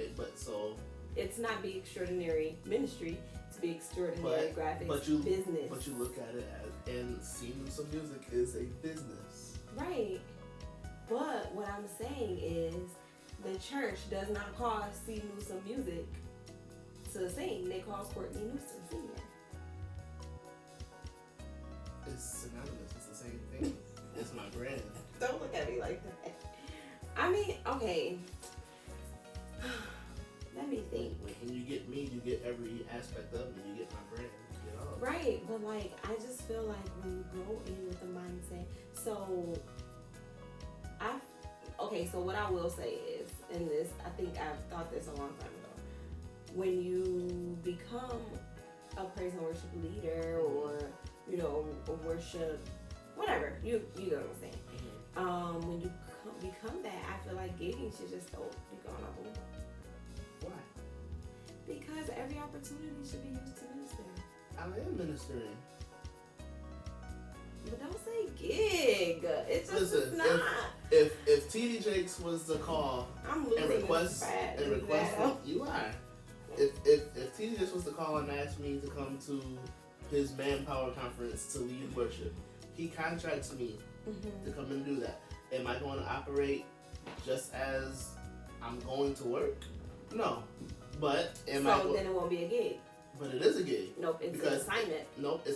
Speaker 1: It's not Be Extraordinary ministry. It's Be Extraordinary graphics business.
Speaker 2: But you look at it as, and singing some music is a business.
Speaker 1: Right. But what I'm saying is, the church does not call C. Newsom music to sing. They call Courtney Newsom senior.
Speaker 2: It's synonymous. It's the same thing. It's my brand.
Speaker 1: Don't look at me like that. I mean, okay. Let me think.
Speaker 2: When you get me, you get every aspect of me. You get my brand. You get all of it.
Speaker 1: Right, but like, I just feel like when you go in with the mindset, so what I will say is, and this, I think I've thought this a long time ago, when you become a praise and worship leader, or, you know, a worship, whatever, you know what I'm saying.
Speaker 2: Mm-hmm.
Speaker 1: When you become that, I feel like gigging should just be gone off.
Speaker 2: Why?
Speaker 1: Because every opportunity should be used to minister.
Speaker 2: I am ministering.
Speaker 1: But don't say gig. It's just
Speaker 2: Listen,
Speaker 1: not.
Speaker 2: If TD Jakes was the call
Speaker 1: I'm
Speaker 2: and
Speaker 1: losing
Speaker 2: request from you are. If TD Jakes was the call and asked me to come to his Manpower conference to lead worship, he contracts me to come and do that. Am I going to operate just as I'm going to work? No. But then
Speaker 1: it won't be a gig.
Speaker 2: But it is a gig.
Speaker 1: Nope, it's an assignment.
Speaker 2: Nope,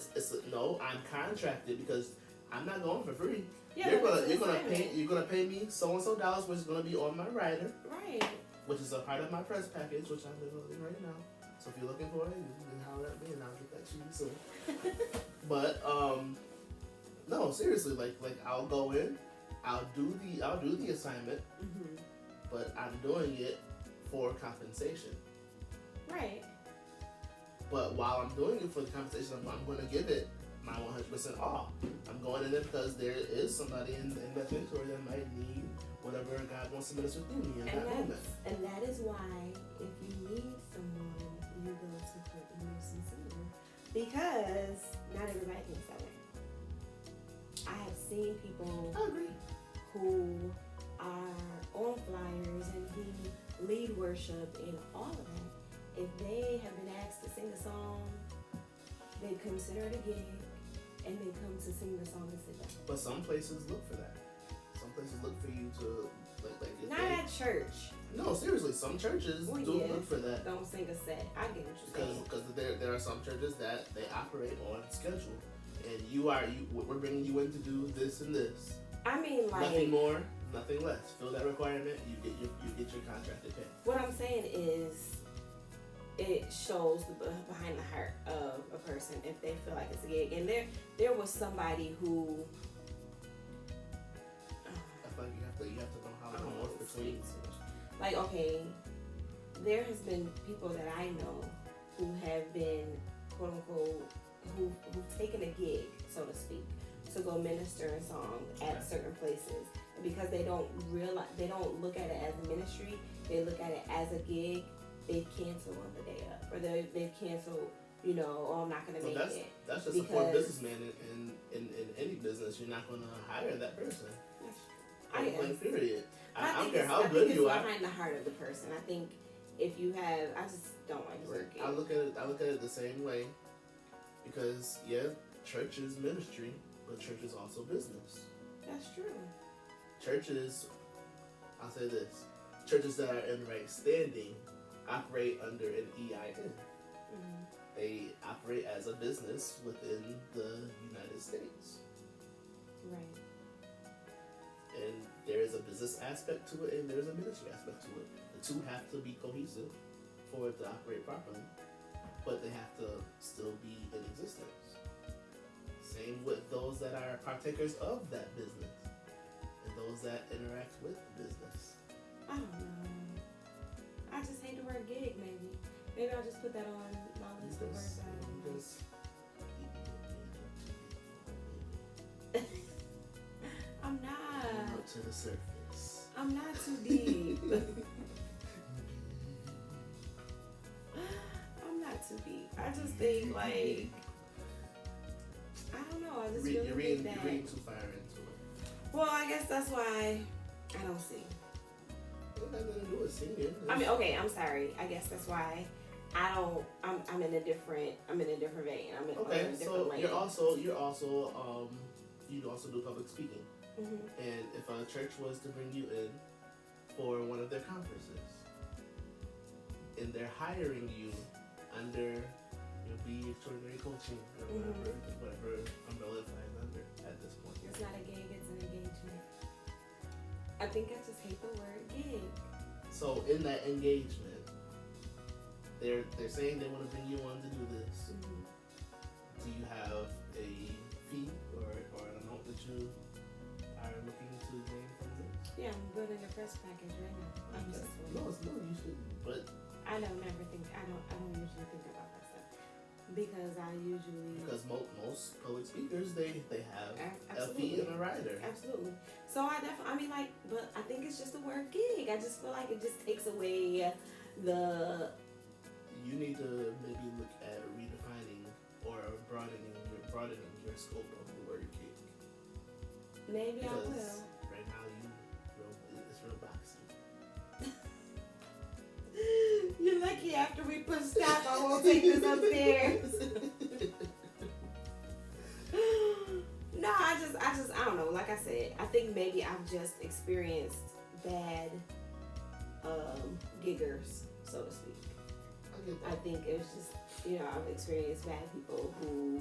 Speaker 2: no. I'm contracted because I'm not going for free.
Speaker 1: Yeah,
Speaker 2: you're gonna pay me so and so dollars, which is gonna be on my rider.
Speaker 1: Right.
Speaker 2: Which is a part of my press package, which I'm developing right now. So if you're looking for it, you can holler at me and I'll get that to you soon. But no, seriously, like I'll go in, I'll do the assignment, but I'm doing it for compensation.
Speaker 1: Right.
Speaker 2: But while I'm doing it for the compensation, I'm going to give it my 100% all. I'm going in there because there is somebody in that territory that might need whatever God wants to minister through me in that moment.
Speaker 1: And that is why, if you need someone, you go to Courtney Newsom Senior, because not everybody thinks that way. I have seen people who are on flyers and who lead worship and all of that. If they have been asked to sing a song, they consider it a gig, and they come to sing the song and sit down.
Speaker 2: But some places look for that. Some places look for you to
Speaker 1: not at church.
Speaker 2: No, seriously, some churches look for that.
Speaker 1: Don't sing a set. I get what you're saying.
Speaker 2: Because there are some churches that they operate on schedule, and we're bringing you in to do this and this.
Speaker 1: I mean, like,
Speaker 2: nothing more, nothing less. Fill that requirement, you get your contracted pay.
Speaker 1: What I'm saying is, it shows behind the heart of a person if they feel like it's a gig. And there was somebody who
Speaker 2: I feel like you have to know how to morph between.
Speaker 1: Like, okay, there has been people that I know who have been, quote unquote, who've taken a gig, so to speak, to go minister a song at certain places. And because they don't look at it as a ministry, they look at it as a gig. They've canceled on the day up, or they've canceled, I'm not going to make it.
Speaker 2: That's just a poor businessman in any business. You're not going to hire that person. Period. I don't care how good you are.
Speaker 1: Behind the heart of the person. I think if you have, I just don't like working.
Speaker 2: I look at it the same way, because church is ministry, but church is also business.
Speaker 1: That's true.
Speaker 2: Churches, I'll say this: churches that are in right standing operate under an EIN. They operate as a business within the United States.
Speaker 1: Right.
Speaker 2: And there is a business aspect to it and there's a ministry aspect to it. The two have to be cohesive for it to operate properly, but they have to still be in existence. Same with those that are partakers of that business and those that interact with the business.
Speaker 1: I don't know. I just hate the word gig, maybe. Maybe I'll just put that on my list of words that I don't know. I'm not.
Speaker 2: Up to the surface.
Speaker 1: I'm not too deep. I'm not too deep. I just think like I don't know. I just really
Speaker 2: you're
Speaker 1: think that.
Speaker 2: You're reading too far into it.
Speaker 1: Well, I guess that's why I don't sing.
Speaker 2: It has nothing to do with singing.
Speaker 1: I mean, okay, I'm sorry. I guess that's why I don't. I'm in a different. I'm in a different vein. I'm in a different
Speaker 2: so
Speaker 1: lane.
Speaker 2: you also do public speaking.
Speaker 1: Mm-hmm.
Speaker 2: And if a church was to bring you in for one of their conferences, and they're hiring you under be extraordinary coaching or whatever umbrella it flies under at this point.
Speaker 1: It's not a gig, it's an engagement. I think I just hate the word gig.
Speaker 2: So in that engagement, they're saying they want to bring you on to do this.
Speaker 1: Mm-hmm.
Speaker 2: Do you have a fee or an amount that you are looking to gain from this?
Speaker 1: Yeah, I'm building a press package right now. I'm just
Speaker 2: you should. But
Speaker 1: I don't usually think about that stuff because
Speaker 2: most public speakers they have a fee and a rider.
Speaker 1: Absolutely. So but I think it's just the word gig. I just feel like it just takes away the.
Speaker 2: You need to maybe look at redefining or broadening your scope of the word gig.
Speaker 1: Maybe
Speaker 2: because
Speaker 1: I will.
Speaker 2: Right now, it's real boxy.
Speaker 1: You're lucky after we push stop, I won't take this upstairs. No, I don't know. Like I said, I think maybe I've just experienced bad giggers, so to speak. I think it was just, I've experienced bad people who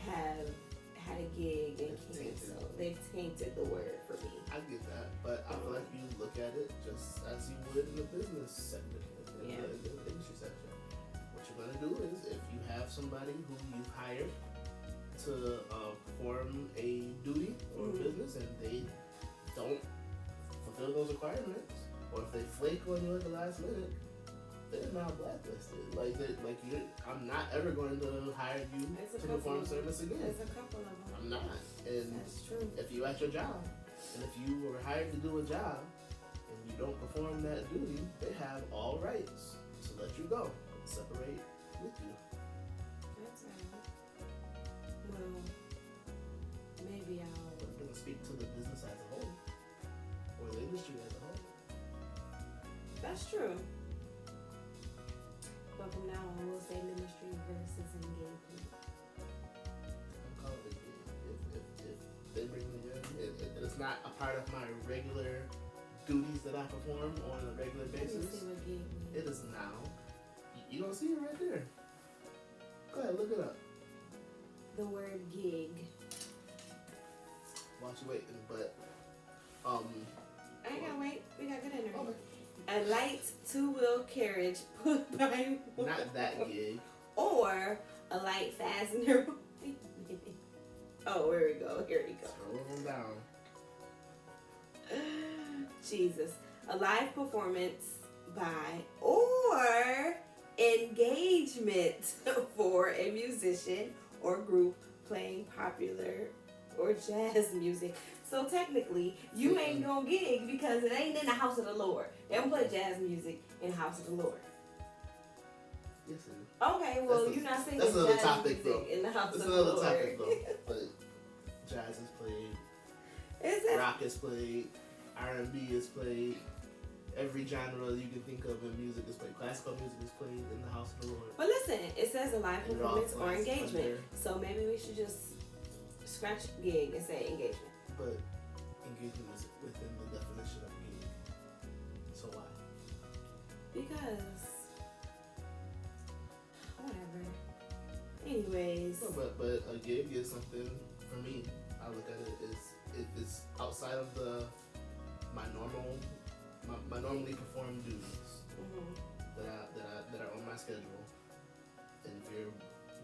Speaker 1: have had a gig and canceled. They've tainted the word for me.
Speaker 2: I get that, but I feel like you look at it just as you would in the business sector, in the industry section. What you're going to do is, if you have somebody who you've hired to perform a duty or a business and they don't fulfill those requirements, or if they flake on you at the last minute, they're now blacklisted. I'm not ever going to hire you to perform service again.
Speaker 1: There's a couple of them.
Speaker 2: I'm not. And
Speaker 1: that's true.
Speaker 2: If you at your job, and if you were hired to do a job, and you don't perform that duty, they have all rights to let you go and separate with you.
Speaker 1: That's right. Well, maybe I'll.
Speaker 2: I'm going to speak to the business as a whole, or the industry as a whole.
Speaker 1: That's true. But from now on, we'll say ministry versus engagement.
Speaker 2: I'm calling it if they bring me in, it's not a part of my regular duties that I perform on a regular basis.
Speaker 1: Let me see what gig means.
Speaker 2: It is now. You don't see it right there. Go ahead, look it up.
Speaker 1: The word gig.
Speaker 2: While you waiting, but
Speaker 1: I ain't gotta wait. We got good internet.
Speaker 2: Okay.
Speaker 1: A light two-wheel carriage put by
Speaker 2: not that gig.
Speaker 1: Or a light fastener. Oh, here we go.
Speaker 2: Scroll them down.
Speaker 1: Jesus. A live performance by or engagement for a musician or group playing popular or jazz music. So technically, you ain't gonna gig because it ain't in the house of the Lord. They don't play jazz music in the house of the Lord.
Speaker 2: Yes, it is.
Speaker 1: Okay, well, you're not saying
Speaker 2: that's another
Speaker 1: jazz
Speaker 2: topic,
Speaker 1: music
Speaker 2: though.
Speaker 1: in the house
Speaker 2: That's
Speaker 1: of the
Speaker 2: another
Speaker 1: Lord.
Speaker 2: topic, though. But jazz is played.
Speaker 1: Is it?
Speaker 2: Rock is played. R&B is played. Every genre you can think of in music is played. Classical music is played in the house of the Lord.
Speaker 1: But listen, it says a live
Speaker 2: And it all
Speaker 1: performance or
Speaker 2: flies
Speaker 1: engagement.
Speaker 2: under-
Speaker 1: So maybe we should just scratch gig and say engagement.
Speaker 2: But engagement is within the definition of gig. So why?
Speaker 1: Because whatever. Anyways.
Speaker 2: No, but a gig is something, for me, I look at it as if it's outside of my normally performed duties that are on my schedule. And if you're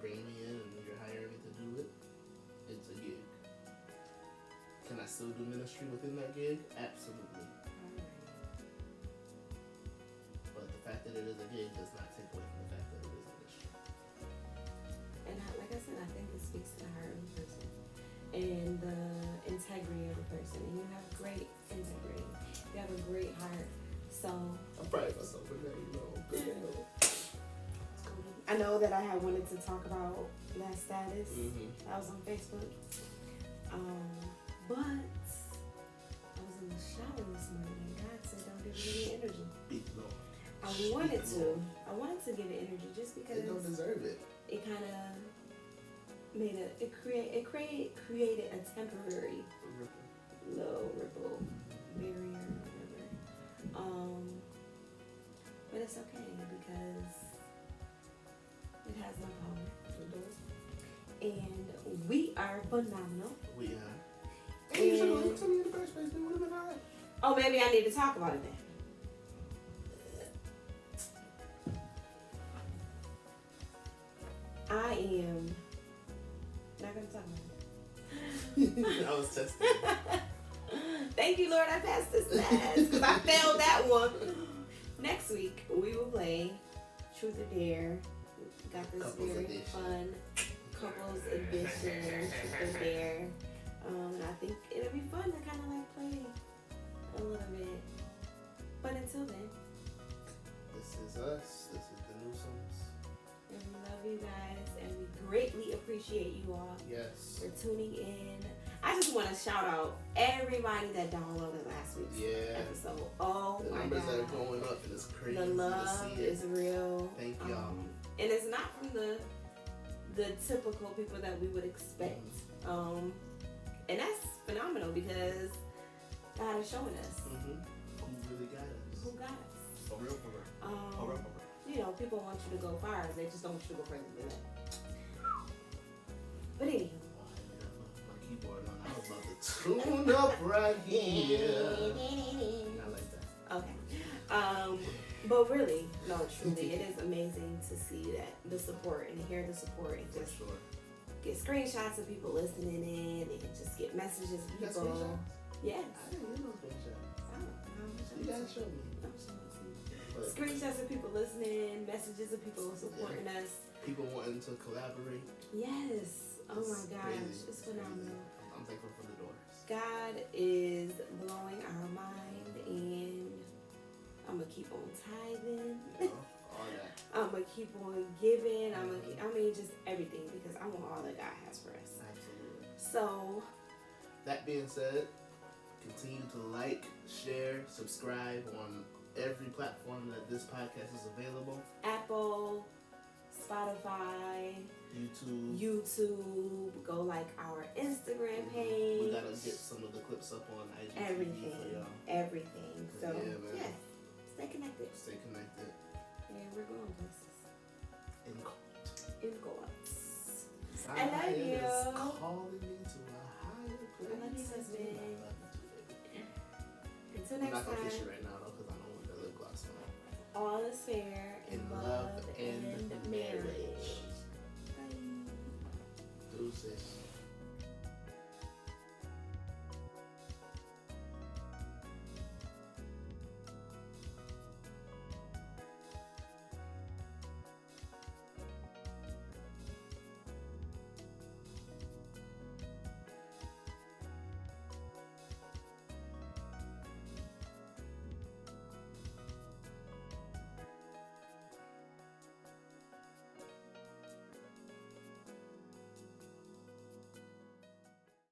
Speaker 2: bringing me in and you're hiring me to do it, it's a gig. Can I still do ministry within that gig? Absolutely. But the fact that it is a gig does not take away from the
Speaker 1: and the integrity of the person. And you have great integrity. You have a great heart. So
Speaker 2: I'm proud of myself for that, you know. Good to know.
Speaker 1: I know that I had wanted to talk about that status. I was on Facebook. But I was in the shower this morning and God said don't give it any energy. I wanted to give it energy just because
Speaker 2: they don't deserve it.
Speaker 1: It kind of made created a temporary low ripple barrier or whatever. But it's okay because it has no power. And we are phenomenal.
Speaker 2: We are. And you should have told me in the first place. We would have been alright.
Speaker 1: Oh, maybe I need to talk about it then. I am not going to talk about it.
Speaker 2: I was testing.
Speaker 1: Thank you, Lord, I passed this class because I failed that one. Next week, we will play Truth or Dare. We got this
Speaker 2: Couples
Speaker 1: very
Speaker 2: edition.
Speaker 1: fun couples edition, Truth or Dare. And I think it'll be fun to kind of like play a little bit. But until then,
Speaker 2: This is us. This is the Newsomes.
Speaker 1: and we love you guys, and we greatly appreciate you all
Speaker 2: Yes.
Speaker 1: for tuning in. I just want to shout out everybody that downloaded last week's episode. Oh
Speaker 2: The
Speaker 1: my
Speaker 2: numbers
Speaker 1: God.
Speaker 2: are going up and it's crazy
Speaker 1: The love
Speaker 2: to see it.
Speaker 1: is real.
Speaker 2: Thank y'all.
Speaker 1: And it's not from the typical people that we would expect. And that's phenomenal because God is showing us
Speaker 2: Who really got us?
Speaker 1: who got us.
Speaker 2: For real, for real. For real, for real.
Speaker 1: You know, people want you to go far. They just don't want you to go further than that. But anywho.
Speaker 2: My keyboard on. I was about to tune up right here. Not like that.
Speaker 1: Okay. But really, no, truly, it is amazing to see that the support and to hear the support and just
Speaker 2: For sure.
Speaker 1: get screenshots of people listening in and just get messages of
Speaker 2: You got
Speaker 1: people.
Speaker 2: screenshots?
Speaker 1: Yes.
Speaker 2: I didn't get no screenshots.
Speaker 1: I don't know.
Speaker 2: You gotta show me. But
Speaker 1: Screenshots of people listening, messages of people supporting us.
Speaker 2: people wanting to collaborate.
Speaker 1: Yes. Oh
Speaker 2: It's
Speaker 1: my gosh.
Speaker 2: crazy.
Speaker 1: It's phenomenal.
Speaker 2: I'm thankful for the doors.
Speaker 1: God is blowing our mind, and I'm going to keep on tithing.
Speaker 2: You know, all that.
Speaker 1: I'm going to keep on giving. I mean, just everything, because I want all that God has for us.
Speaker 2: Absolutely.
Speaker 1: So,
Speaker 2: That being said, continue to like, share, subscribe on every platform that this podcast is available.
Speaker 1: Apple, Spotify, YouTube, go like our Instagram page.
Speaker 2: We gotta get some of the clips up on IGTV
Speaker 1: Everything.
Speaker 2: for y'all.
Speaker 1: Everything. So,
Speaker 2: Yeah, man.
Speaker 1: yes, stay connected.
Speaker 2: Stay connected.
Speaker 1: And we're going places.
Speaker 2: In court.
Speaker 1: In God's. I
Speaker 2: Zion
Speaker 1: love you.
Speaker 2: is calling me to a higher place.
Speaker 1: I love you, husband.
Speaker 2: I love you too, baby.
Speaker 1: Until
Speaker 2: I'm
Speaker 1: next
Speaker 2: not gonna kiss
Speaker 1: time,
Speaker 2: you right now though, because I don't want that lip gloss on.
Speaker 1: all is fair in love and marriage. Bye.
Speaker 2: Deuces.